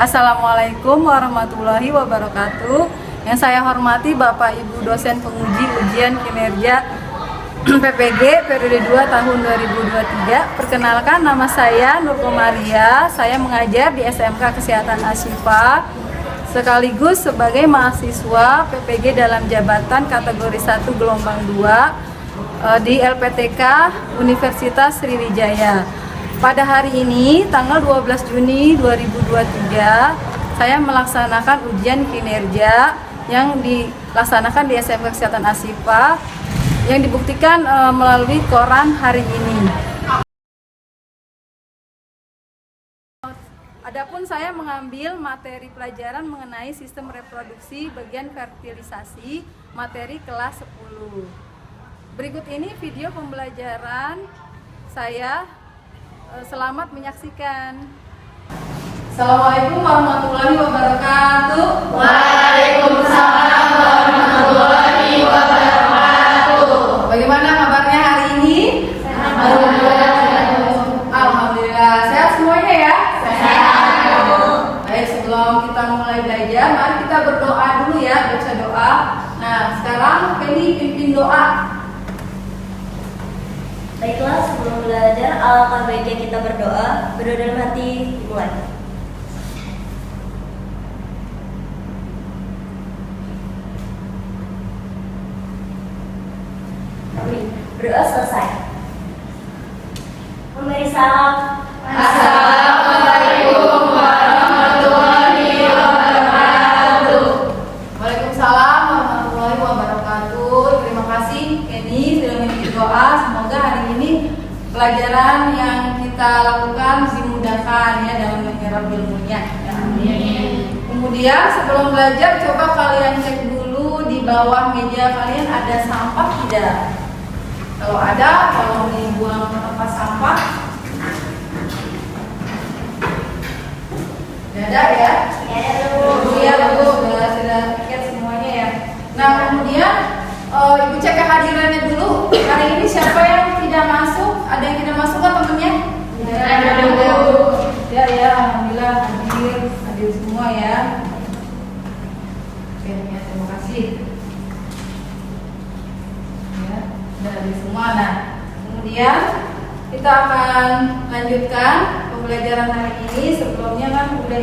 Assalamualaikum warahmatullahi wabarakatuh. Yang saya hormati Bapak Ibu dosen penguji ujian kinerja PPG periode 2 tahun 2023. Perkenalkan, nama saya Nur Komaria. Saya mengajar di SMK Kesehatan Ashifa sekaligus sebagai mahasiswa PPG dalam jabatan kategori 1 gelombang 2 di LPTK Universitas Sriwijaya. Pada hari ini, tanggal 12 Juni 2023, saya melaksanakan ujian kinerja yang dilaksanakan di SMK Kesehatan Ashifa yang dibuktikan melalui koran hari ini. Adapun saya mengambil materi pelajaran mengenai sistem reproduksi bagian fertilisasi, materi kelas 10. Berikut ini video pembelajaran saya. Selamat menyaksikan. Assalamualaikum warahmatullahi wabarakatuh. Waalaikumsalam warahmatullahi wabarakatuh. Bagaimana kabarnya hari ini? Alhamdulillah. Sehat semuanya ya? Sehat. Baik, sebelum kita mulai belajar, mari kita berdoa dulu ya, baca doa. Nah, sekarang Penny pimpin doa. Baiklah, sebelum belajar, alangkah baiknya kita berdoa. Berdoa dalam hati, dimulai. Berdoa selesai. Memberi salam. Assalamualaikum warahmatullahi wabarakatuh. Waalaikumsalam warahmatullahi wabarakatuh. Terima kasih Kenny sudah mengirim doa. Semoga hari ini pelajaran yang kita lakukan dimudahkan ya dalam menyerap ilmunya. Amin. Kemudian sebelum belajar, coba kalian cek dulu di bawah meja kalian ada sampah tidak? Kalau ada, tolong dibuang ke tempat sampah. Tidak ada ya? Iya Bu, sudah tiket semuanya ya. Nah kemudian Ibu cek kehadirannya dulu. Hari ini siapa yang tidak masuk? Ada yang tidak masuk kan temennya? Ada. Ya, alhamdulillah hadir semua ya. Oke, ya, terima kasih. Ya, sudah hadir semua. Nah, kemudian kita akan lanjutkan pembelajaran hari ini. Sebelumnya kan sudah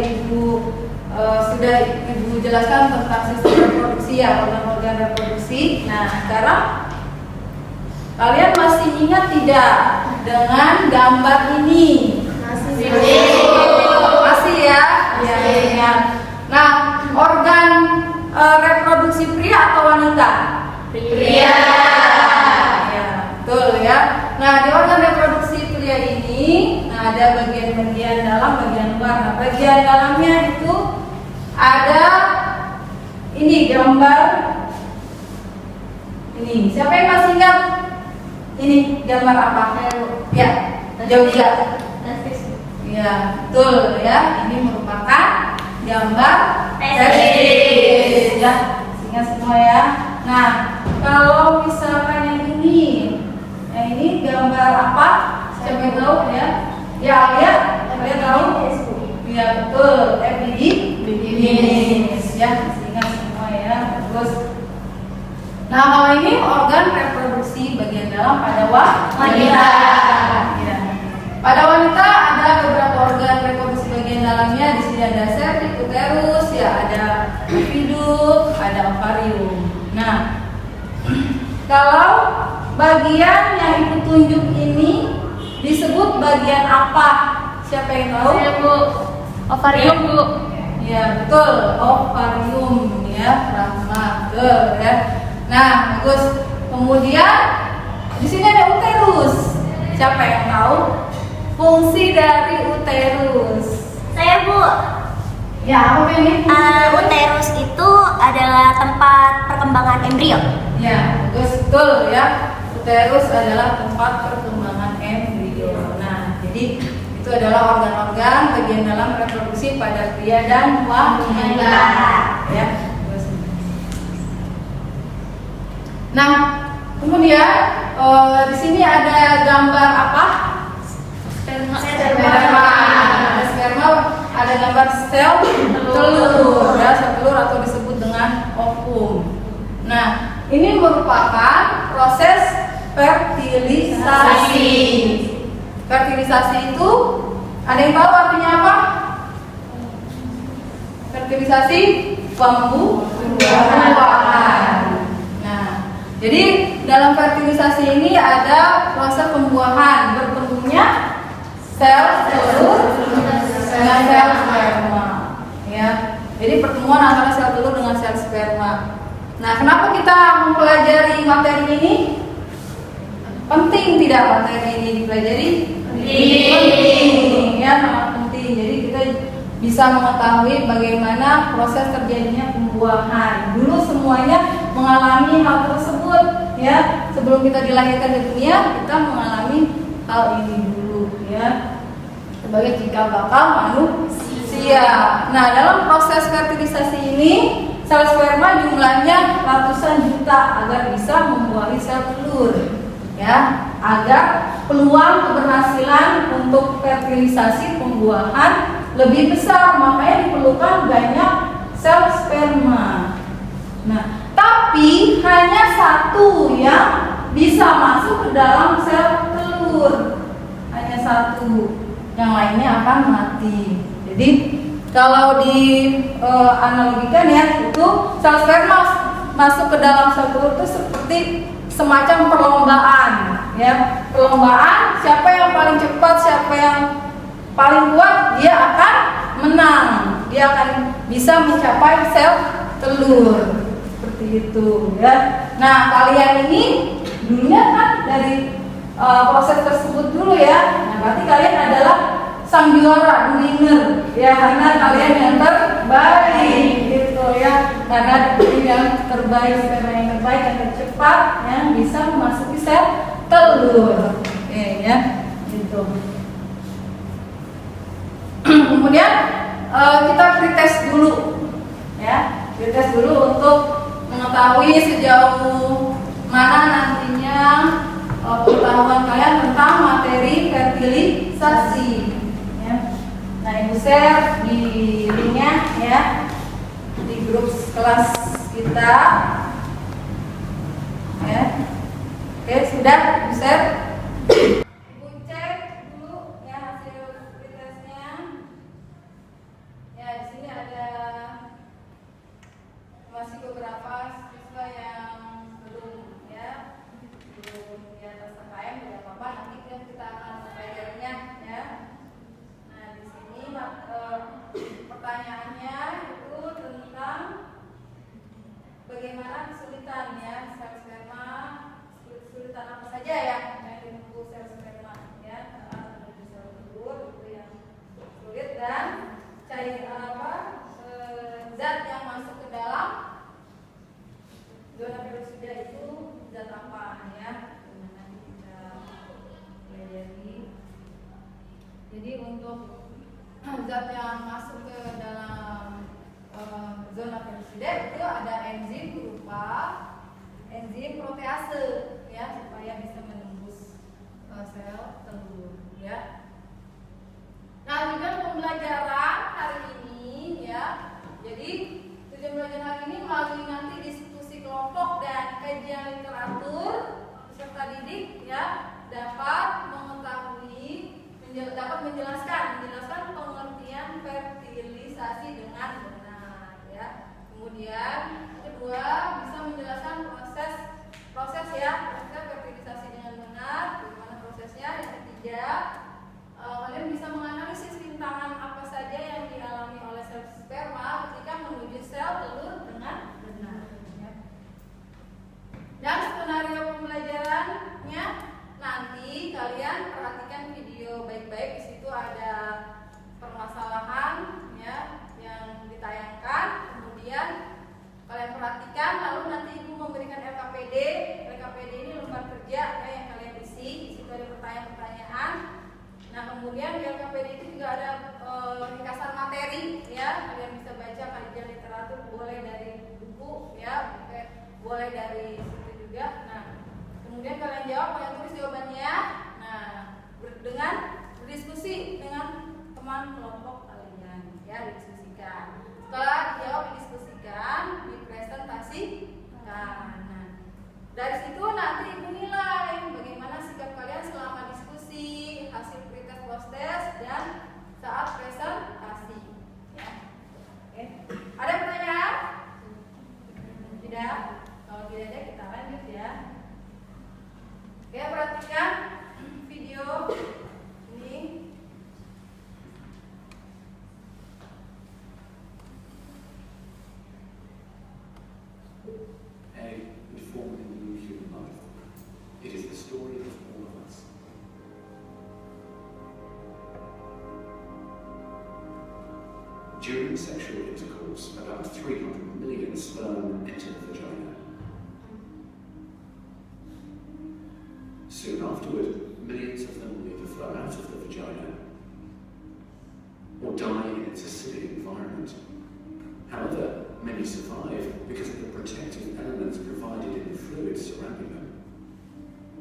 Ibu jelaskan tentang sistem reproduksi ya, organ-organ reproduksi. Nah, sekarang kalian masih ingat tidak dengan gambar ini? Masih ya? Ya, ingat. Nah, organ reproduksi pria atau wanita? Pria. Ya, betul ya. Nah, di organ reproduksi pria ini, nah ada bagian-bagian dalam, bagian luar. Nah, bagian dalamnya itu ada ini gambar ini. Siapa yang masih ingat? Ini gambar apa? Ya, jauh ya. Ya, betul ya. Ini merupakan gambar testis. Ya, ingat semua ya. Nah, kalau misalkan yang ini gambar apa? Siapa yang tahu ya? Ya, Alia, kalian tahu? Ya, betul. Epididymis. Ya, ingat semua ya. Bagus. Nah, kalau ini organ reproduksi bagian dalam pada wanita. Ya. Pada wanita ada beberapa organ reproduksi bagian dalamnya. Di sini ada cervix, uterus, ya ada ovidum, ada ovarium. Nah, kalau bagian yang Ibu tunjuk ini disebut bagian apa? Siapa yang tahu? Saya Bu. Ovarium Bu. Ya betul, ovarium ya, Rahma ya. Nah, bagus. Kemudian di sini ada uterus. Siapa yang tahu fungsi dari uterus? Saya Bu. Ya, apa ini? Uterus itu adalah tempat perkembangan embrio. Ya, bagus, betul ya. Uterus adalah tempat perkembangan embrio. Nah, jadi itu adalah organ-organ bagian dalam reproduksi pada pria dan wanita. Ya. Nah, kemudian di sini ada gambar apa? Sperma. Ada sperma, ada gambar sel merupakan proses fertilisasi. Fertilisasi itu ada yang tahu artinya apa? Fertilisasi pembuahan. Nah, jadi dalam fertilisasi ini ada proses pembuahan, bertemunya sel telur dengan sel sperma. Ya, jadi pertemuan antara sel telur dengan sel sperma. Nah, kenapa kita mempelajari materi ini? Penting tidak materi ini dipelajari? Penting, ya sangat penting. Jadi kita bisa mengetahui bagaimana proses terjadinya pembuahan. Dulu semuanya mengalami hal tersebut, ya. Sebelum kita dilahirkan ke dunia, kita mengalami hal ini dulu, ya. Sebagai cikal bakal manusia. Nah, dalam proses fertilisasi ini, sel sperma jumlahnya ratusan juta agar bisa membuahi sel telur, ya. Agar peluang keberhasilan untuk fertilisasi pembuahan lebih besar, makanya diperlukan banyak sel sperma. Nah, tapi hanya satu yang bisa masuk ke dalam sel telur, hanya satu, yang lainnya akan mati. Jadi kalau di analogikan ya, itu sel sperma masuk ke dalam sel telur itu seperti semacam perlombaan, ya. Perlombaan, siapa yang paling cepat, siapa yang paling kuat, dia akan menang. Dia akan bisa mencapai sel telur. Seperti itu, ya. Nah, kalian ini dulunya kan dari proses tersebut dulu, ya. Nah, berarti kalian adalah sang juara, winner, ya, karena kalian yang terbaik, gitu ya. Karena yang terbaik, sperma yang terbaik, yang tercepat, yang bisa memasuki sel telur, ya, gitu. Kemudian kita pretest dulu, ya, pretest dulu untuk mengetahui sejauh mana nantinya pengetahuan kalian tentang materi fertilisasi, ya. Nah, ibu share di linknya, ya, di grup kelas kita, ya. Oke, sudah ibu share. Ibu cek dulu ya hasil pretestnya. Ya, di sini ada masih beberapa siswa yang belum, ya, belum di atas KKM, tidak apa-apa, nanti kita akan mempelajarinya, ya. Nah, di sini pertanyaannya itu tentang bagaimana kesulitan, ya, sel sperma, kesulitan apa saja ya yang ditempuh sel sperma, ya, menuju sel telur itu yang sulit, dan cari zat yang masuk ke dalam zona peroksida itu zat apa, ya, nanti kita pelajari. Jadi untuk zat yang masuk ke dalam zona peroksida itu ada enzim berupa enzim protease, ya, supaya bisa menembus sel telur, ya. Nah, tujuan pembelajaran hari ini, ya, jadi tujuan belajar hari ini melalui nanti diskusi kelompok dan kajian literatur peserta didik, ya, dapat mengetahui, dapat menjelaskan pengertian fertilisasi dengan benar, ya. Kemudian kedua, bisa menjelaskan proses ya, proses fertilisasi dengan benar, bagaimana prosesnya. Yang ketiga, kalian bisa menganalisis rintangan apa saja yang dialami oleh sel sperma ketika menuju sel telur dengan benar, ya. Dan skenario pembelajarannya nanti kalian perhatikan video baik-baik. Di situ ada permasalahan, ya, yang ditayangkan. Kemudian kalian perhatikan, lalu nanti ibu memberikan LKPD. LKPD ini lembar kerja, ya, yang kalian isi. Di situ ada pertanyaan-pertanyaan. Nah, kemudian di LKPD itu juga ada ringkasan materi, ya. Kalian bisa baca kajian literatur, boleh dari buku, ya, boleh dari situ juga. Nah, kemudian kalian jawab, kalian tulis jawabannya. Nah, dengan berdiskusi dengan teman kelompok kalian, ya, didiskusikan. Setelah dijawab, didiskusikan, dipresentasikan. Nah, During sexual intercourse, about 300 million sperm enter the vagina. Soon afterward, millions of them will either flow out of the vagina or die in its acidic environment. However, many survive because of the protective elements provided in the fluids surrounding them.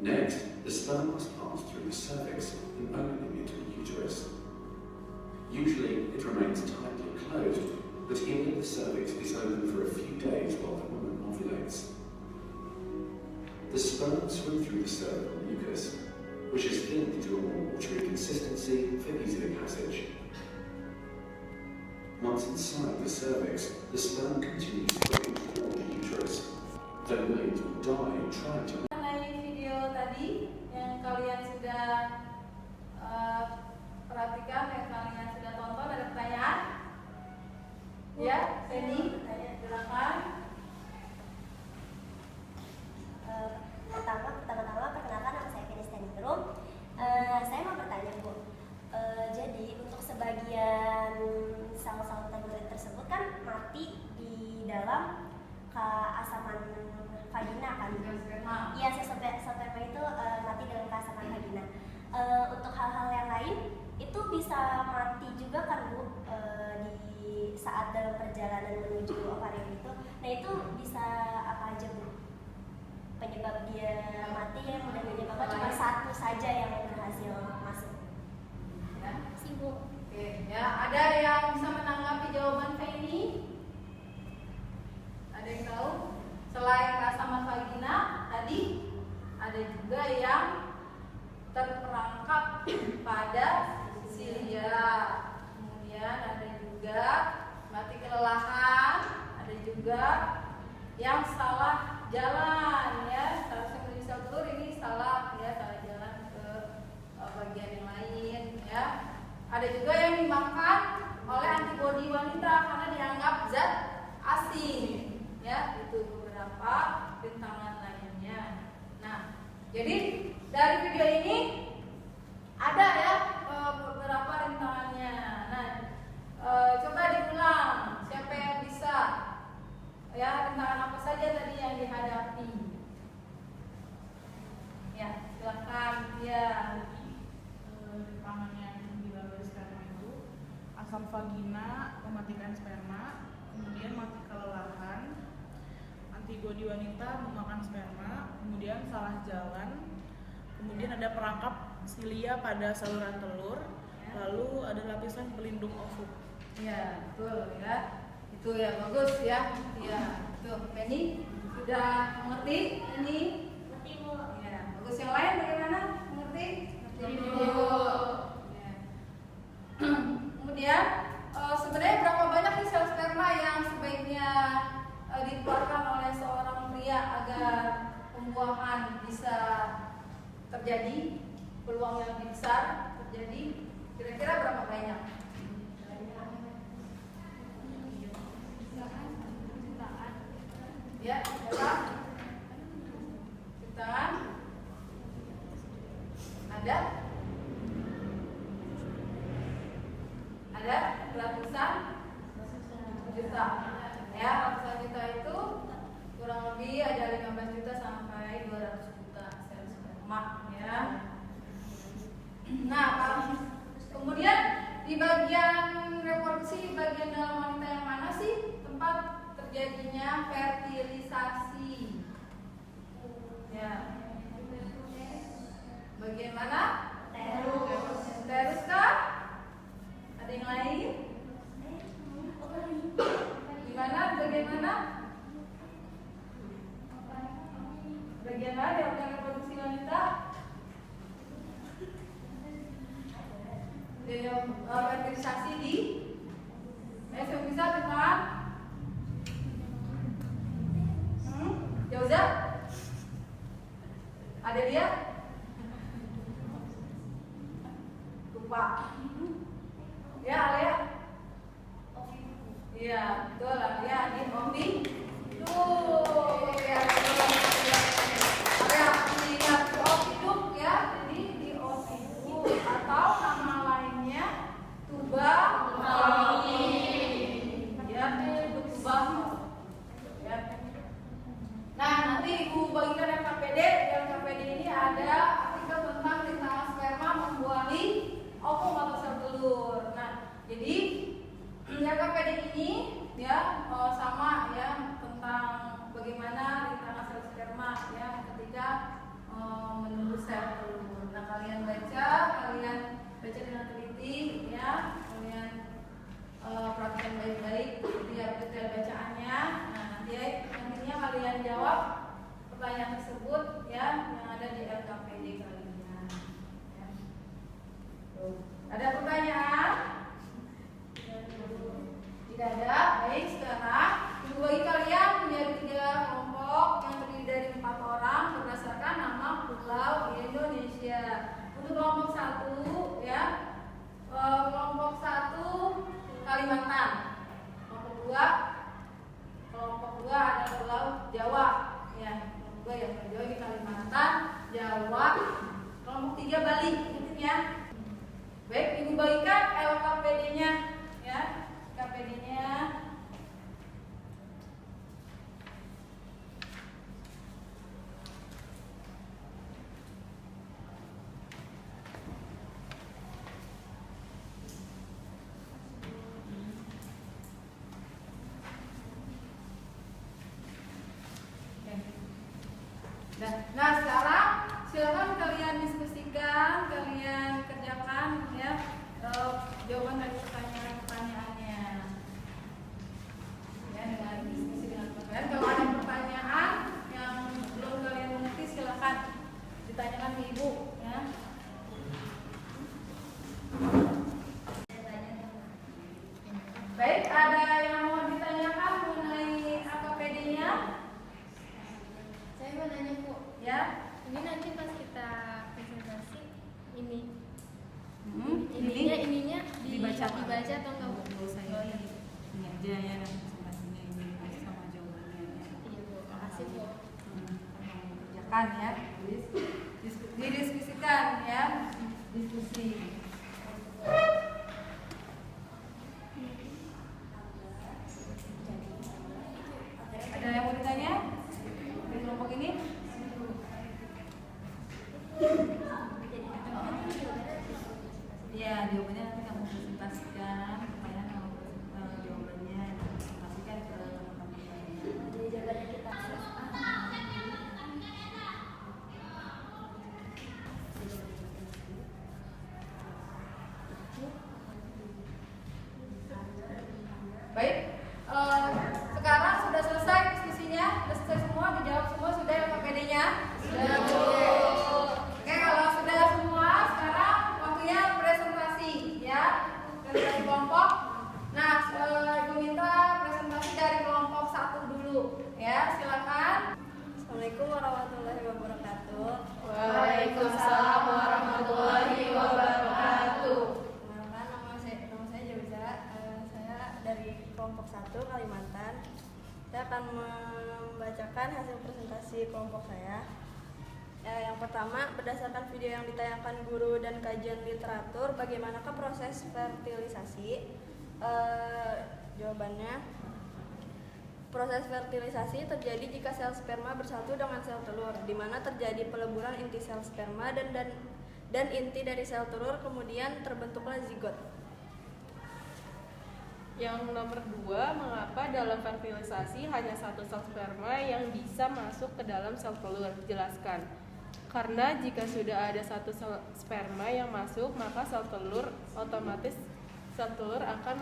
Next, the sperm must pass through the cervix and opening into the uterus. Usually, it remains tightly closed, but here the cervix is open for a few days while the woman ovulates. The sperm swim through the cervical mucus, which is thinned to a more watery consistency for easier passage. Once inside the cervix, the sperm continues swimming toward the uterus, though millions will die trying to. Mengenai video tadi yang kalian sudah perhatikan, yang kalian sudah tonton, ada pertanyaan? Ya, Penny, silakan. Pertama-tama perkenalkan, nama saya Penny Stenigrum. Saya mau bertanya, Bu. Jadi untuk sebagian sel-sel telur tersebut kan mati di dalam keasaman vagina kan? Iya, sperma itu mati dalam keasaman vagina. Untuk hal-hal yang lain itu bisa mati juga kan, Bu, di saat dalam perjalanan menuju ovarium itu. Nah, itu bisa apa aja, Bu? Penyebab dia mati yang mudah menyebabkan cuma satu saja yang berhasil masuk. Ya. Sibuk. Oke, ya, ada yang bisa menanggapi jawaban Penny? Ada yang tahu? Selain keasaman vagina tadi, ada juga yang terperangkap pada silia. Kemudian ada juga mati kelelahan, ada juga yang salah jalan, ya, seharusnya menuju sel telur, ini salah, ya, salah jalan ke bagian yang lain, ya. Ada juga yang dimakan oleh antibodi wanita karena dianggap zat asin, ya. Itu beberapa rintangan lainnya. Nah, jadi dari video ini ada ya beberapa rintangannya. Nah, coba diulang, siapa yang bisa, ya, rintangan apa saja tadi yang dihadapi. Ya, silakan. Ya, rintangan yang dilalui sperma itu asam vagina, mematikan sperma, kemudian mati kelelahan, antigodi wanita memakan sperma, kemudian salah jalan, kemudian ada perangkap silia pada saluran telur, lalu ada lapisan pelindung ovum. ya, betul, ya. Itu ya, bagus ya. Ya, tuh Penny sudah mengerti ini. Ngerti, Bu. Ya, bagus. Yang lain bagaimana? Mengerti? Ngerti, Bu. Ya. Kemudian sebenarnya berapa banyak nih sel sperma yang sebaiknya dikeluarkan oleh seorang pria agar pembuahan bisa terjadi, peluang yang lebih besar terjadi? Kira-kira berapa banyak? Ya, berapa? Jutaan? Ada? Ada ratusan juta. Ya, ratusan juta itu kurang lebih ada 15 juta sampai 200 juta sel sperma, ya. Nah, kemudian di bagian reproduksi, bagian dalam wanita yang mana sih tempat terjadinya fertilisasi? Ya. Bagian mana? Uterus. Uterus kah? Ada yang lain? Di mana? Bagian mana? Bagian mana di organ reproduksi wanita? Fertilisasi di bisa bukan? Yauza? Ada dia? Lupa. Ya, Alia? Iya, betul, Alia di ovi. Tuh, ya, Alia ingat di oviduk ya, jadi di oviduk atau nama lainnya tuba. 3 balik, gitu ya. Baik, Ibu bagikan LKPD-nya ya. LKPD-nya. Nah, sekarang silakan kalian diskusikan, kalian kerjakan ya jawaban dari pertanyaan-pertanyaannya. Ya, dengan diskusi dengan kalian. Kalau ada pertanyaan yang belum kalian mengerti, silakan ditanyakan ke Ibu ya. Baik, ada yang mau ditanyakan mengenai AKPD-nya? Saya mau nanya Bu, Ya. ini nanti pas kita presentasi ini Ini ininya dibaca atau enggak Bu? Dulu saya ini aja ya, presentasinya ini sama jawabannya ya. Iya Bu, makasih Bu. Kerjakan ya, didiskusikan ya, diskusi. Ada yang mau ditanya di kelompok ini? Iya, jawabannya nanti kamu presentasikan, pertanyaan kamu jawabannya presentasikan ke teman-teman. Jadi jawabannya kita Baik, sekarang sudah selesai diskusinya, sudah selesai semua, dijawab semua, sudah LKPD-nya? Sudah. Oke, kalau sudah semua, sekarang waktunya presentasi ya, presentasi kelompok. Nah, Ibu minta presentasi dari kelompok 1 dulu ya, silakan. Assalamualaikum warahmatullahi wabarakatuh. Waalaikumsalam warahmatullahi wabarakatuh. Perkenalkan, nama saya Jauza. Saya dari kelompok 1 Kalimantan. Saya akan membacakan hasil presentasi kelompok saya. Yang pertama, berdasarkan video yang ditayangkan guru dan kajian literatur, bagaimanakah proses fertilisasi? Jawabannya, proses fertilisasi terjadi jika sel sperma bersatu dengan sel telur, di mana terjadi peleburan inti sel sperma dan inti dari sel telur, kemudian terbentuklah zigot. Yang nomor 2, mengapa dalam fertilisasi hanya satu sel sperma yang bisa masuk ke dalam sel telur? Jelaskan. Karena jika sudah ada satu sel sperma yang masuk, maka sel telur akan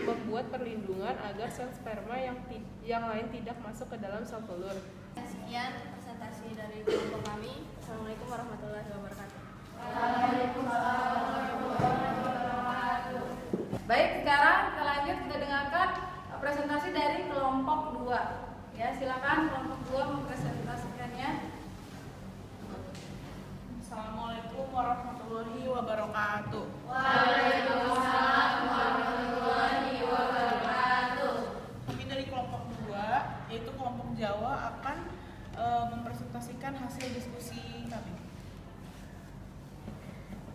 membuat perlindungan agar sel sperma yang lain tidak masuk ke dalam sel telur. Sekian presentasi dari kelompok kami. Assalamualaikum warahmatullahi wabarakatuh. Baik, sekarang kita lanjut, kita dengarkan presentasi dari kelompok 2. Ya, silakan kelompok 2 mempresentasikannya. Assalamualaikum warahmatullahi wabarakatuh. Waalaikumsalam warahmatullahi wabarakatuh. Kami dari kelompok 2, yaitu kelompok Jawa, akan mempresentasikan hasil diskusi kami.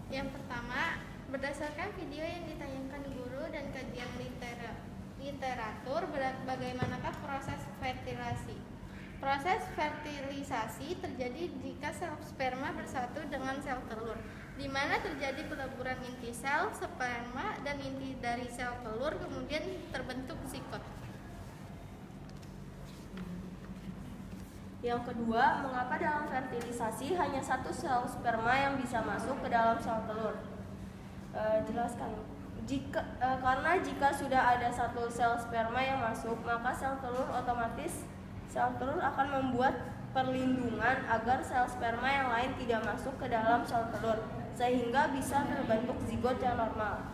Yang pertama, berdasarkan video yang ditayangkan guru dan kajian literatur, bagaimanakah proses fertilisasi? Proses fertilisasi terjadi jika sel sperma bersatu dengan sel telur, di mana terjadi peleburan inti sel sperma dan inti dari sel telur, kemudian terbentuk zigot. Yang kedua, mengapa dalam fertilisasi hanya satu sel sperma yang bisa masuk ke dalam sel telur? Jelaskan. Karena jika sudah ada satu sel sperma yang masuk, maka sel telur akan membuat perlindungan agar sel sperma yang lain tidak masuk ke dalam sel telur, sehingga bisa terbentuk zigot yang normal.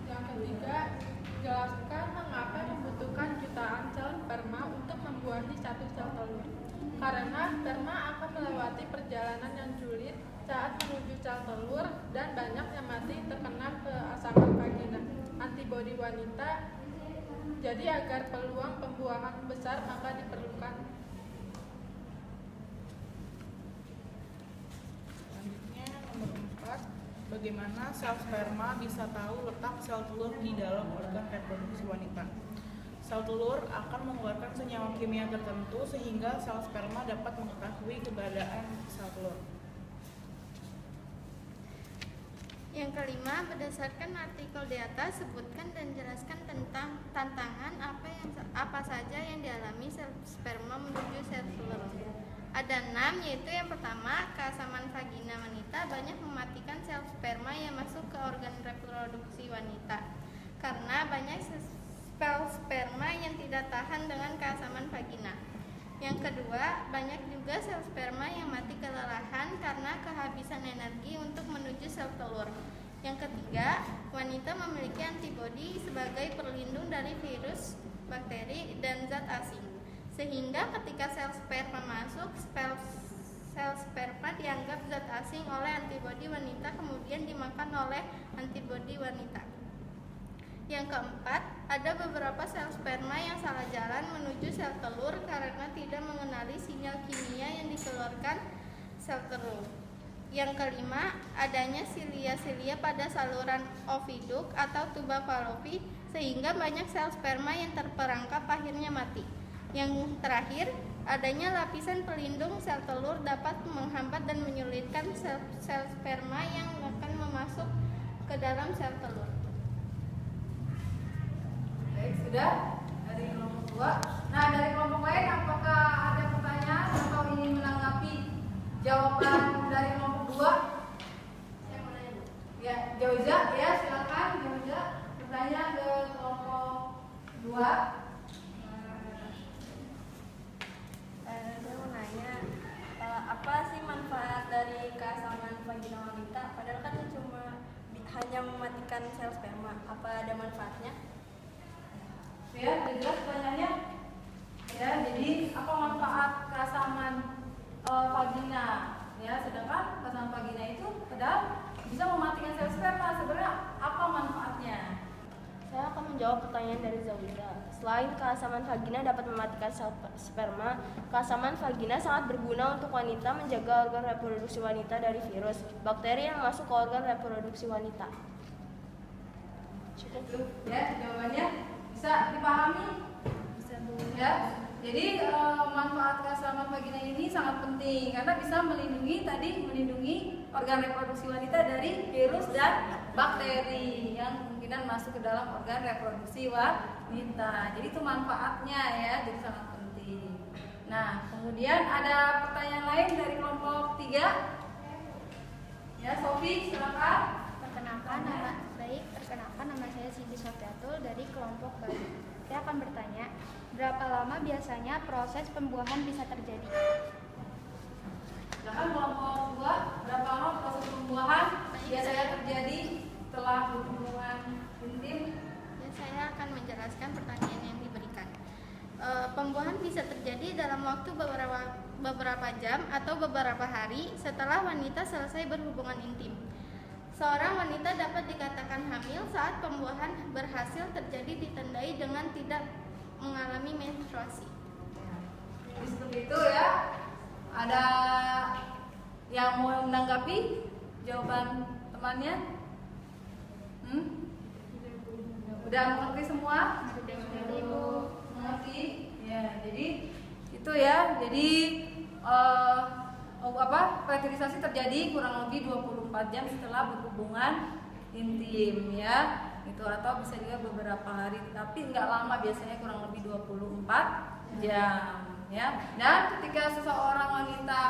Yang ketiga, jelaskan mengapa membutuhkan jutaan sel sperma untuk membuahi satu sel telur. Karena sperma akan melewati perjalanan yang sulit saat menuju sel telur dan banyak yang mati terkena keasaman vagina antibodi wanita. Jadi agar peluang pembuahan besar maka diperlukan. Bagaimana sel sperma bisa tahu letak sel telur di dalam organ reproduksi wanita? Sel telur akan mengeluarkan senyawa kimia tertentu sehingga sel sperma dapat mengetahui keberadaan sel telur. Yang kelima, berdasarkan artikel di atas, sebutkan dan jelaskan tentang tantangan apa saja yang dialami sel sperma menuju sel telur. Ada 6, yaitu yang pertama, keasaman vagina wanita banyak mematikan sel sperma yang masuk ke organ reproduksi wanita karena banyak sel sperma yang tidak tahan dengan keasaman vagina. Yang kedua, banyak juga sel sperma yang mati kelelahan karena kehabisan energi untuk menuju sel telur. Yang ketiga, wanita memiliki antibodi sebagai perlindung dari virus, bakteri, dan zat asing. Sehingga ketika sel sperma masuk, sel sperma dianggap zat asing oleh antibodi wanita, kemudian dimakan oleh antibodi wanita. Yang keempat, ada beberapa sel sperma yang salah jalan menuju sel telur karena tidak mengenali sinyal kimia yang dikeluarkan sel telur. Yang kelima, adanya silia-silia pada saluran oviduk atau tuba Fallopi sehingga banyak sel sperma yang terperangkap akhirnya mati. Yang terakhir, adanya lapisan pelindung sel telur dapat menghambat dan menyulitkan sel sperma yang akan memasuk ke dalam sel telur. Baik, sudah dari kelompok 2. Nah, dari kelompok lain apakah ada pertanyaan atau ingin menanggapi jawaban dari kelompok 2? Saya mau nanya, Bu. Ya, Jauza, ya silakan Jauza bertanya ke kelompok 2. Saya mau nanya, apa sih manfaat dari keasaman vagina wanita? Padahal kan cuma hanya mematikan sel sperma. Apa ada manfaatnya? Ya, jelas pertanyaannya. Ya, jadi apa manfaat keasaman vagina? Ya, sedangkan keasaman vagina itu padahal bisa mematikan sel sperma. Sebenarnya apa manfaatnya? Saya akan menjawab pertanyaan dari Zawida. Selain keasaman vagina dapat mematikan sel sperma, keasaman vagina sangat berguna untuk wanita menjaga organ reproduksi wanita dari virus, bakteri yang masuk ke organ reproduksi wanita. Cukup ya, jawabannya bisa dipahami? Bisa, Bu. Ya. Jadi manfaat keasaman vagina ini sangat penting karena bisa melindungi organ reproduksi wanita dari virus dan bakteri yang kemungkinan masuk ke dalam organ reproduksi wanita. Jadi itu manfaatnya ya, jadi sangat penting. Nah, kemudian ada pertanyaan lain dari kelompok 3. Ya, Sofi, silakan. Perkenalkan nama saya Siti Sofiatul dari kelompok Bali. Saya akan bertanya, berapa lama biasanya proses pembuahan bisa terjadi? Silakan kelompok 2, berapa lama proses pembuahan biasanya terjadi setelah hubungan intim? Ya, saya akan menjelaskan pertanyaan yang diberikan. Pembuahan bisa terjadi dalam waktu beberapa jam atau beberapa hari setelah wanita selesai berhubungan intim. Seorang wanita dapat dikatakan hamil saat pembuahan berhasil terjadi ditandai dengan tidak mengalami menstruasi. Jadi seperti itu ya. Ada yang mau menanggapi jawaban temannya? Udah mengerti semua? Mengerti? Ya, jadi itu ya. Jadi fertilisasi terjadi kurang lebih 24 jam setelah berhubungan intim ya. Itu atau bisa juga beberapa hari, tapi nggak lama, biasanya kurang lebih 24 jam ya. Dan ketika seseorang wanita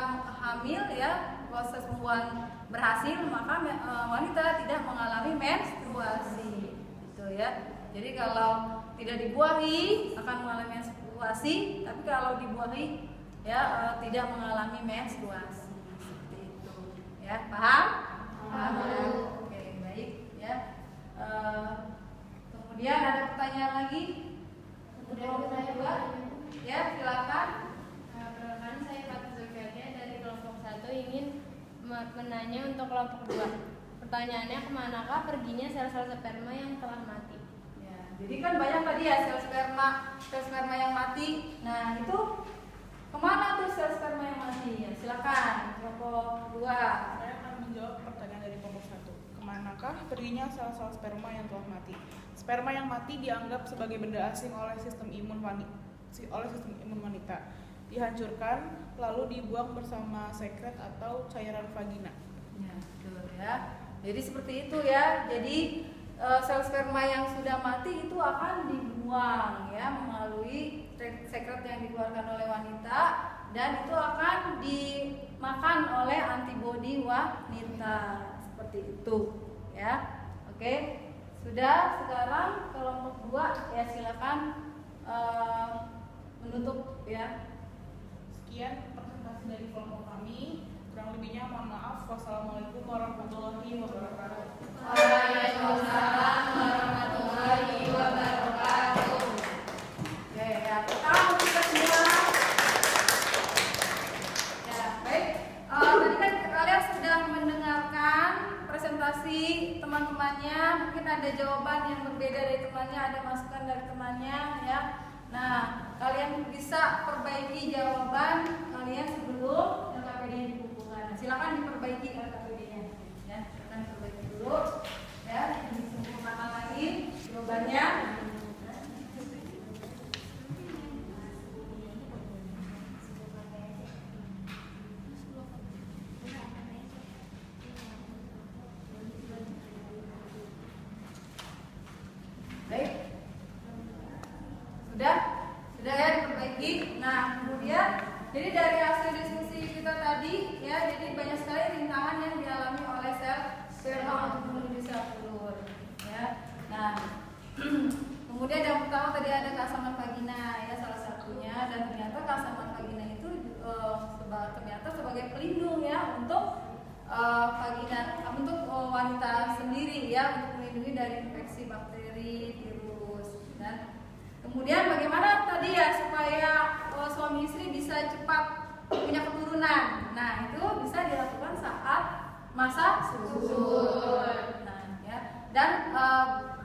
hamil ya, proses pembuahan berhasil, maka wanita tidak mengalami menstruasi gitu ya. Jadi kalau tidak dibuahi akan mengalami menstruasi, tapi kalau dibuahi ya tidak mengalami menstruasi seperti itu ya. Paham? Paham. Oke, baik ya. Kemudian ada pertanyaan lagi? Kemudian saya buat. Ya, silakan. Perkenalkan, saya Fatih Zulfiatia dari kelompok 1 ingin menanya untuk kelompok 2. Pertanyaannya, kemanakah perginya sel-sel sperma yang telah mati? Ya, jadi kan banyak tadi ya sel sperma yang mati. Nah, itu kemana tuh sel sperma yang mati? Ya, silakan kelompok 2. Saya akan menjawab pertanyaan dari kelompok 1. kemanakah perginya sel-sel sperma yang telah mati. Sperma yang mati dianggap sebagai benda asing oleh sistem imun wanita. Dihancurkan lalu dibuang bersama sekret atau cairan vagina. Ya, betul ya. Jadi seperti itu ya. Jadi sel sperma yang sudah mati itu akan dibuang ya melalui sekret yang dikeluarkan oleh wanita, dan itu akan dimakan oleh antibodi wanita. Seperti itu ya. Oke. Sudah, sekarang kelompok 2 ya silakan menutup ya. Sekian presentasi dari kelompok kami. Kurang lebihnya mohon maaf. Wassalamualaikum warahmatullahi wabarakatuh. Waalaikumsalam warahmatullahi wabarakatuh. Oke, ya, pertama kita semua. Ya, baik. Tadi kan kalian sudah mendengarkan presentasi teman-temannya. Mungkin ada jawaban yang berbeda dari temannya, ada masukan dari temannya ya. Nah, kalian bisa perbaiki jawaban kalian sebelum LKPD-nya dikumpulkan. Nah, silakan diperbaiki LKPD-nya. Ya, silakan diperbaiki dulu. Ya, disempurnakan lagi jawabannya. Baik. Sudah ya diperbaiki. Nah, kemudian jadi dari hasil diskusi kita tadi ya, jadi banyak sekali rintangan yang dialami oleh sel sperma untuk menuju sel telur ya. Nah, kemudian yang pertama tadi ada keasaman vagina ya, salah satunya, dan ternyata keasaman vagina itu ternyata sebagai pelindung ya untuk vagina, untuk wanita sendiri ya, untuk melindungi dari infeksi bakteri, virus. Dan kemudian bagaimana tadi ya supaya suami istri bisa cepat punya keturunan. Nah, itu bisa dilakukan saat masa subur. Nah, ya. Dan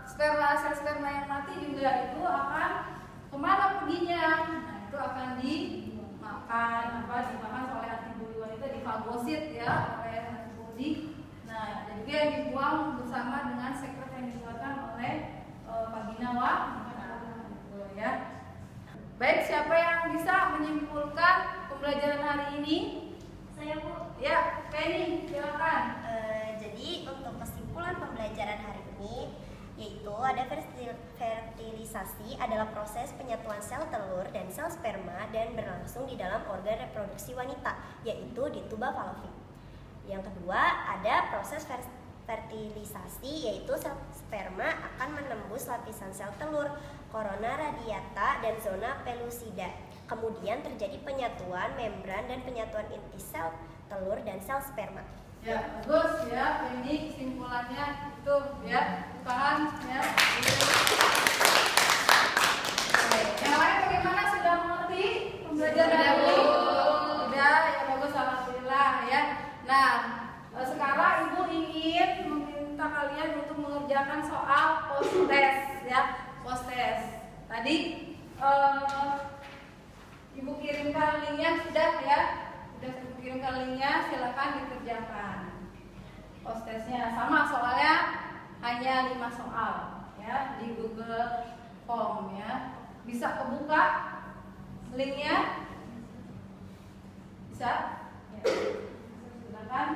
sel sperma yang mati juga itu akan kemana perginya? Nah, itu akan dimakan oleh antibodi wanita, difagosit ya oleh antibodi. Nah, dan juga yang dibuang bersama dengan sekret yang dikeluarkan oleh vagina wanita. Ya. Baik, siapa yang bisa menyimpulkan pembelajaran hari ini? Saya Bu. Ya, Penny, silakan. Jadi untuk kesimpulan pembelajaran hari ini, yaitu ada fertilisasi adalah proses penyatuan sel telur dan sel sperma dan berlangsung di dalam organ reproduksi wanita, yaitu di tuba falopik. Yang kedua, ada proses fertilisasi, yaitu sel sperma akan menembus lapisan sel telur, corona radiata, dan zona pellucida. Kemudian terjadi penyatuan membran dan penyatuan inti sel telur dan sel sperma. Ya, bagus ya. Ini kesimpulannya itu ya. Tahan ya. Oke. Yang lain bagaimana, sudah mengerti pembelajaran hari ini? Sudah, ya bagus, alhamdulillah ya. Nah, sekarang Ibu ingin meminta kalian untuk mengerjakan soal post test ya, post test. Tadi Ibu kirimkan linknya sudah ya, sudah Ibu kirimkan linknya, silakan dikerjakan. Post testnya sama, soalnya hanya 5 soal ya di Google Form ya. Bisa kebuka linknya? Bisa? Ya. Silakan.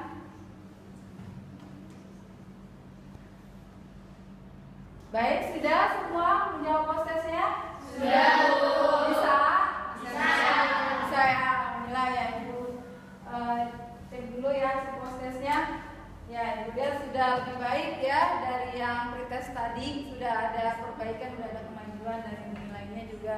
Baik, sudah semua menjawab post testnya? Sudah, Bu. Bisa? Bisa ya, alhamdulillah ya Ibu. Cek dulu ya post testnya. Ya, Ibu lihat sudah lebih baik ya dari yang pretest tadi, sudah ada perbaikan, sudah ada kemajuan, dan nilainya juga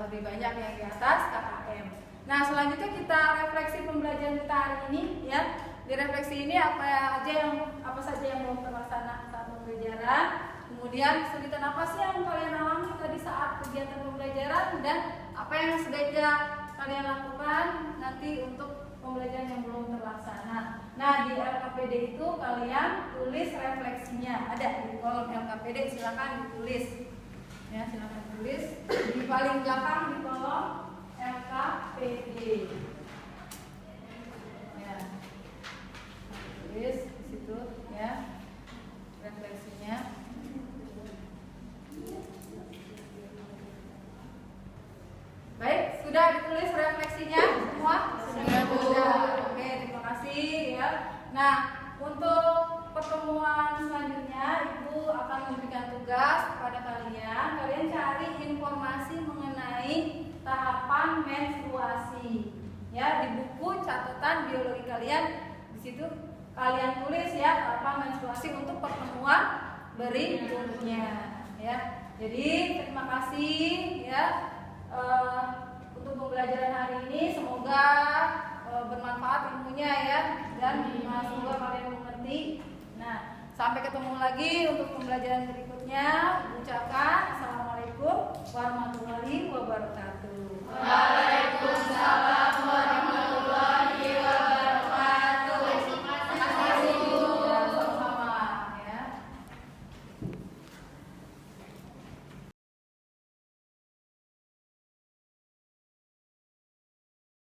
lebih banyak yang di atas KKM. Nah, selanjutnya kita refleksi pembelajaran kita hari ini ya. Di refleksi ini apa saja yang belum terlaksana saat pembelajaran. Kemudian kesulitan apa sih yang kalian alami tadi saat kegiatan pembelajaran, dan apa yang sebaiknya kalian lakukan nanti untuk pembelajaran yang belum terlaksana. Nah, di LKPD itu kalian tulis refleksinya, ada di kolom LKPD, silakan ditulis. Ya, silakan tulis di paling belakang di kolom LKPD. Ya. Tulis di situ ya. Nah, untuk pertemuan selanjutnya Ibu akan memberikan tugas kepada kalian. Kalian cari informasi mengenai tahapan menstruasi. Ya, di buku catatan biologi kalian di situ kalian tulis ya tahapan menstruasi untuk pertemuan berikutnya. Ya, jadi terima kasih ya untuk pembelajaran hari ini. Semoga bermanfaat ilmunya ya dan semoga kalian mengerti. Nah, sampai ketemu lagi untuk pembelajaran berikutnya.